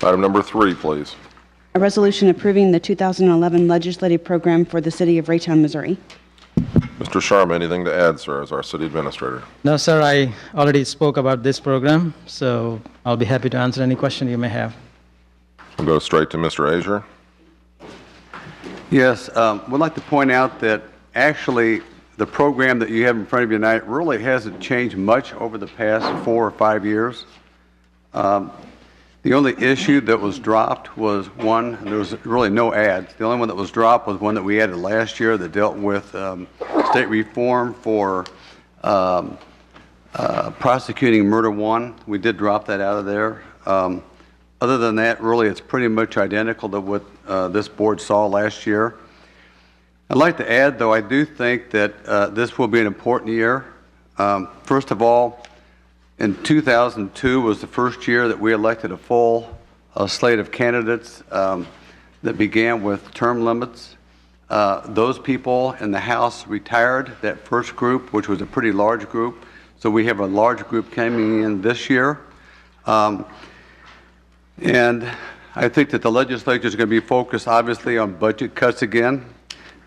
Item number 3, please. A resolution approving the 2011 legislative program for the City of Raytown, Missouri. Mr. Sharma, anything to add, sir, as our city administrator? No, sir, I already spoke about this program, so I'll be happy to answer any question you may have. We'll go straight to Mr. Azier. Yes, would like to point out that actually the program that you have in front of you tonight really hasn't changed much over the past 4 or 5 years. The only issue that was dropped was one, there was really no ads. The only one that was dropped was one that we added last year that dealt with state reform for prosecuting murder one. We did drop that out of there. Other than that, really, it's pretty much identical to what this board saw last year. I'd like to add, though, I do think that this will be an important year. First of all, in 2002 was the first year that we elected a full slate of candidates that began with term limits. Those people in the House retired, that first group, which was a pretty large group. So we have a large group coming in this year. And I think that the legislature is going to be focused, obviously, on budget cuts again.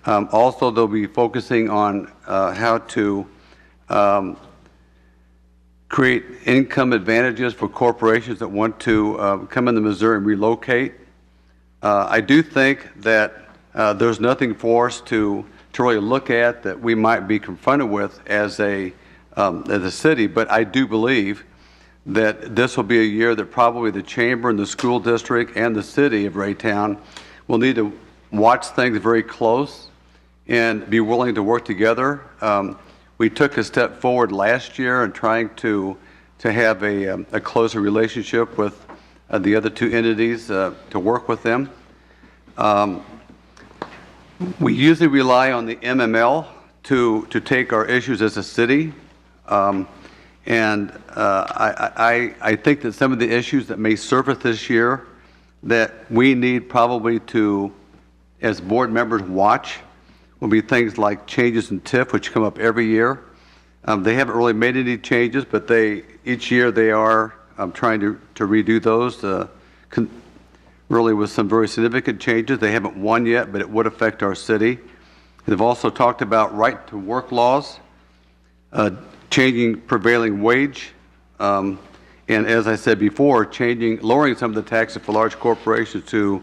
Also, they'll be focusing on how to create income advantages for corporations that want to come into Missouri and relocate. I do think that there's nothing for us to really look at that we might be confronted with as a city, but I do believe that this will be a year that probably the chamber and the school district and the city of Raytown will need to watch things very close and be willing to work together. We took a step forward last year in trying to have a closer relationship with the other two entities to work with them. We usually rely on the MML to take our issues as a city. And I think that some of the issues that may surface this year that we need probably to, as board members, watch will be things like changes in TIF, which come up every year. They haven't really made any changes, but each year they are trying to redo those, really with some very significant changes. They haven't won yet, but it would affect our city. They've also talked about right-to-work laws, changing prevailing wage, and as I said before, lowering some of the taxes for large corporations to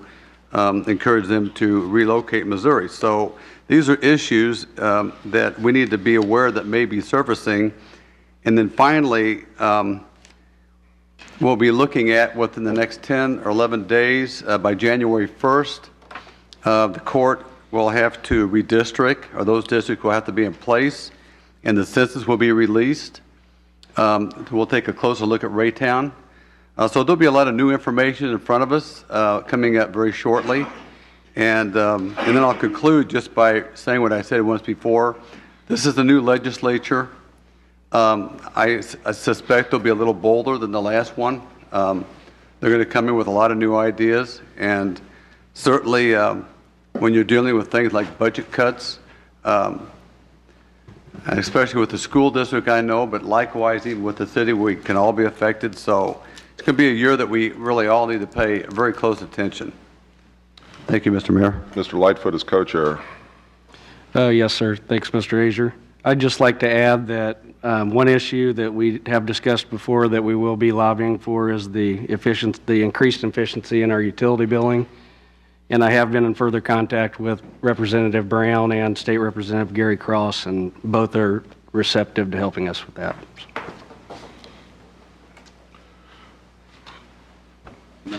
encourage them to relocate Missouri. So these are issues that we need to be aware that may be surfacing. And then finally, we'll be looking at within the next 10 or 11 days, by January 1st, the court will have to redistrict, or those districts will have to be in place, and the census will be released. We'll take a closer look at Raytown. So there'll be a lot of new information in front of us coming up very shortly. And then I'll conclude just by saying what I said once before. This is the new legislature. I suspect they'll be a little bolder than the last one. They're going to come in with a lot of new ideas. And certainly when you're dealing with things like budget cuts, especially with the school district, I know, but likewise even with the city, we can all be affected. So it's going to be a year that we really all need to pay very close attention. Thank you, Mr. Mayor. Mr. Lightfoot is co-chair. Yes, sir. Thanks, Mr. Azier. I'd just like to add that one issue that we have discussed before that we will be lobbying for is the increased efficiency in our utility billing. And I have been in further contact with Representative Brown and State Representative Gary Cross, and both are receptive to helping us with that.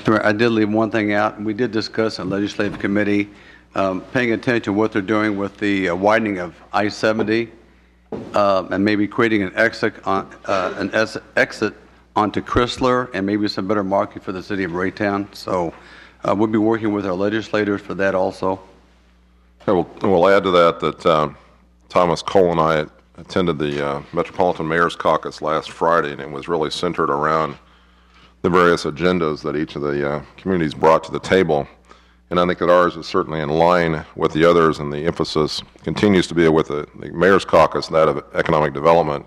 I did leave one thing out, and we did discuss in Legislative Committee paying attention to what they're doing with the widening of I-70 and maybe creating an exit onto Chrysler and maybe some better market for the city of Raytown. So we'll be working with our legislators for that also. Okay, we'll add to that Thomas Cole and I attended the Metropolitan Mayor's Caucus last Friday, and it was really centered around the various agendas that each of the communities brought to the table. And I think that ours is certainly in line with the others, and the emphasis continues to be with the Mayor's Caucus, that of economic development,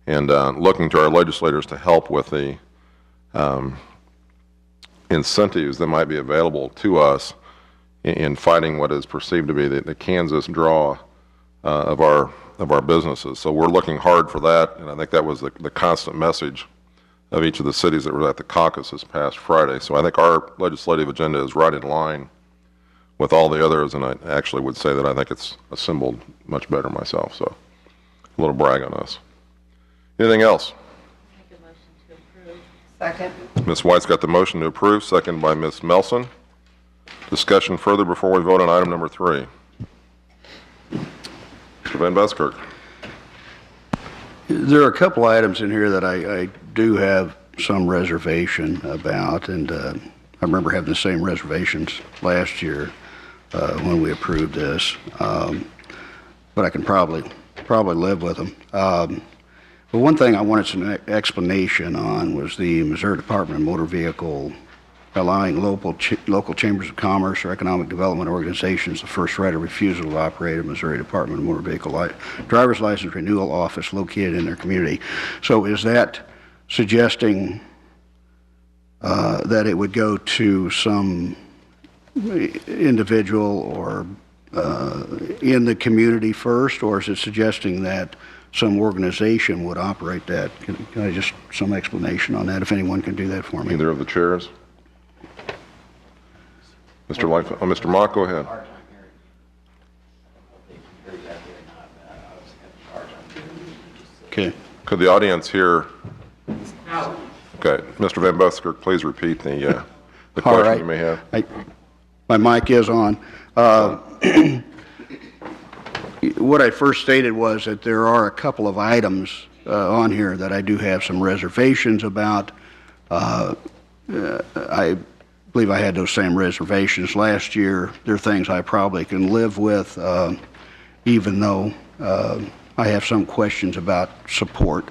and looking to our legislators to help with the incentives that might be available to us in fighting what is perceived to be the Kansas draw of our businesses. So we're looking hard for that, and I think that was the constant message of each of the cities that were at the caucus this past Friday. So I think our legislative agenda is right in line with all the others, and I actually would say that I think it's assembled much better myself. So a little brag on us. Anything else? Make a motion to approve. Second. Ms. White's got the motion to approve, second by Ms. Melson. Discussion further before we vote on item number 3. Mr. Van Buskirk. There are a couple items in here that I do have some reservation about, and I remember having the same reservations last year when we approved this, but I can probably live with them. But one thing I wanted some explanation on was the Missouri Department of Motor Vehicle allowing local chambers of commerce or economic development organizations the first right of refusal to operate a Missouri Department of Motor Vehicle driver's license renewal office located in their community. So is that suggesting that it would go to some individual or in the community first, or is it suggesting that some organization would operate that? Can I just some explanation on that, if anyone can do that for me? Either of the chairs? Mr. Lightfoot, Mr. Mock, go ahead. Okay. Could the audience hear? Okay, Mr. Van Buskirk, please repeat the All question right. you may have. My mic is on. What I first stated was that there are a couple of items on here that I do have some reservations about. I believe I had those same reservations last year. There are things I probably can live with, even though I have some questions about support.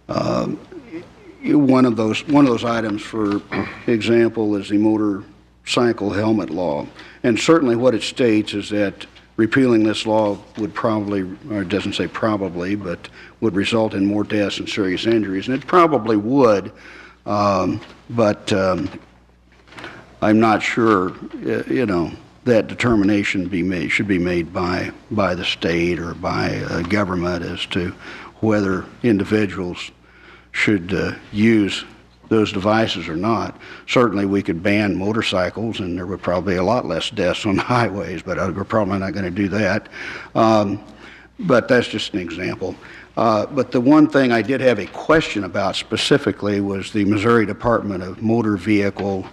One of those items, for example, is the motorcycle helmet law. And certainly what it states is that repealing this law would probably, or it doesn't say probably, but would result in more deaths and serious injuries. And it probably would, but I'm not sure, that determination should be made by the state or by government as to whether individuals should use those devices or not. Certainly we could ban motorcycles and there would probably be a lot less deaths on the highways, but we're probably not going to do that. But that's just an example. But the one thing I did have a question about specifically was the Missouri Department of Motor Vehicles,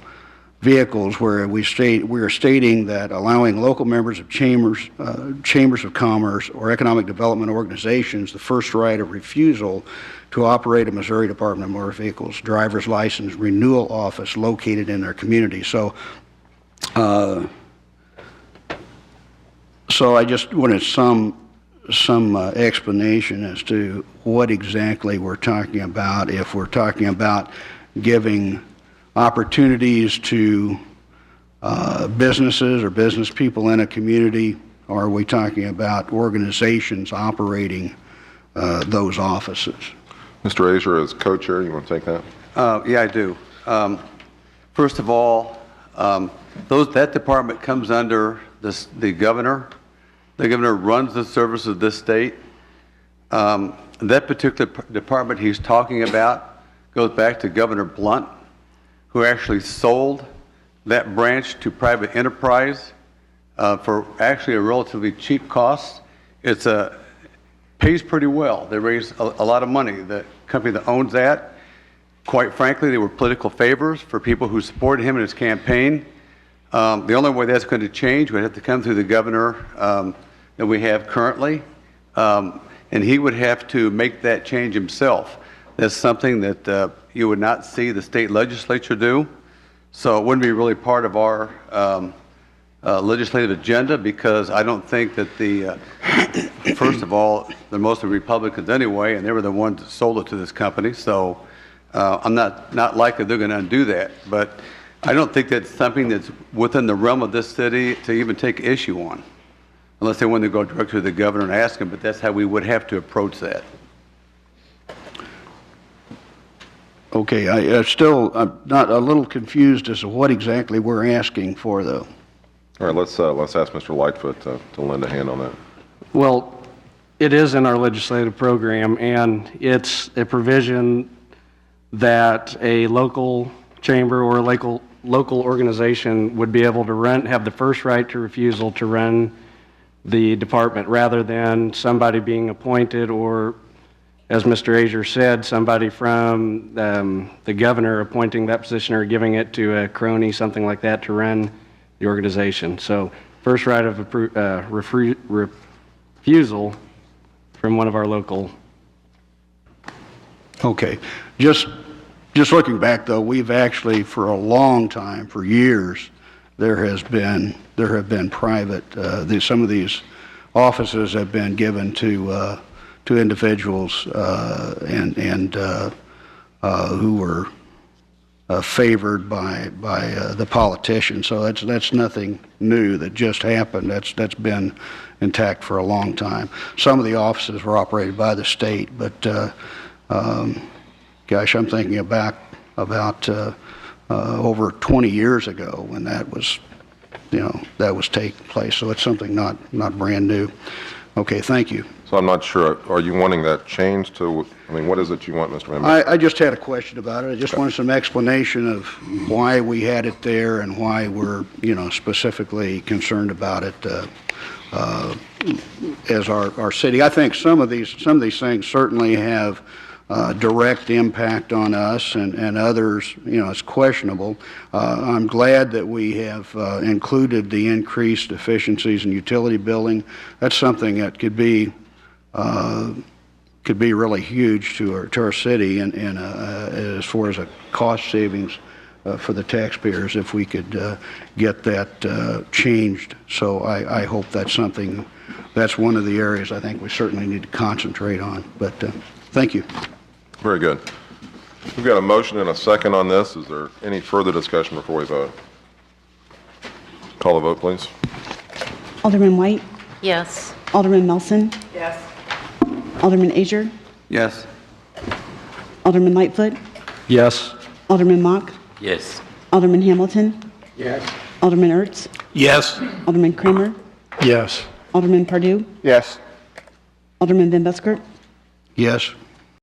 where we are stating that allowing local members of chambers of commerce or economic development organizations the first right of refusal to operate a Missouri Department of Motor Vehicles driver's license renewal office located in their community. So I just wanted some explanation as to what exactly we're talking about. If we're talking about giving opportunities to businesses or business people in a community, or are we talking about organizations operating those offices? Mr. Azure, as co-chair, you want to take that? Yeah, I do. First of all, that department comes under the governor. The governor runs the service of this state. That particular department he's talking about goes back to Governor Blunt, who actually sold that branch to private enterprise for actually a relatively cheap cost. It's pays pretty well. They raise a lot of money. The company that owns that, quite frankly, they were political favors for people who supported him in his campaign. The only way that's going to change would have to come through the governor that we have currently, and he would have to make that change himself. That's something that you would not see the state legislature do, so it wouldn't be really part of our legislative agenda, because I don't think that first of all, they're mostly Republicans anyway, and they were the ones that sold it to this company, so I'm not likely they're going to undo that. But I don't think that's something that's within the realm of this city to even take issue on, unless they want to go directly to the governor and ask him, but that's how we would have to approach that. Okay, I'm not a little confused as to what exactly we're asking for, though. All right, let's ask Mr. Lightfoot to lend a hand on that. Well, it is in our legislative program, and it's a provision that a local chamber or a local organization would be able to have the first right to refusal to run the department, rather than somebody being appointed, or, as Mr. Azier said, somebody from the governor appointing that position or giving it to a crony, something like that, to run the organization. So first right of refusal from one of our local. Okay. Just looking back, though, we've actually, for a long time, for years, there have been private, some of these offices have been given to individuals who were favored by the politicians. So that's nothing new that just happened. That's been intact for a long time. Some of the offices were operated by the state, but gosh, I'm thinking about over 20 years ago when that was taking place. So it's something not brand new. Okay, thank you. So I'm not sure, are you wanting that changed to, I mean, what is it you want, Mr. Member? I just had a question about it. I just wanted some explanation of why we had it there and why we're, specifically concerned about it as our city. I think some of these things certainly have direct impact on us, and others, it's questionable. I'm glad that we have included the increased efficiencies in utility billing. That's something that could be really huge to our city, and as far as a cost savings for the taxpayers, if we could get that changed. So I hope that's one of the areas I think we certainly need to concentrate on. But thank you. Very good. We've got a motion and a second on this. Is there any further discussion before we vote? Call the vote, please. Alderman White? Yes. Alderman Melson? Yes. Alderman Azier? Yes. Alderman Lightfoot? Yes. Alderman Mock? Yes. Alderman Hamilton? Yes. Alderman Ertz? Yes. Alderman Kramer? Yes. Alderman Pardue? Yes. Alderman Van Buskirk? Yes.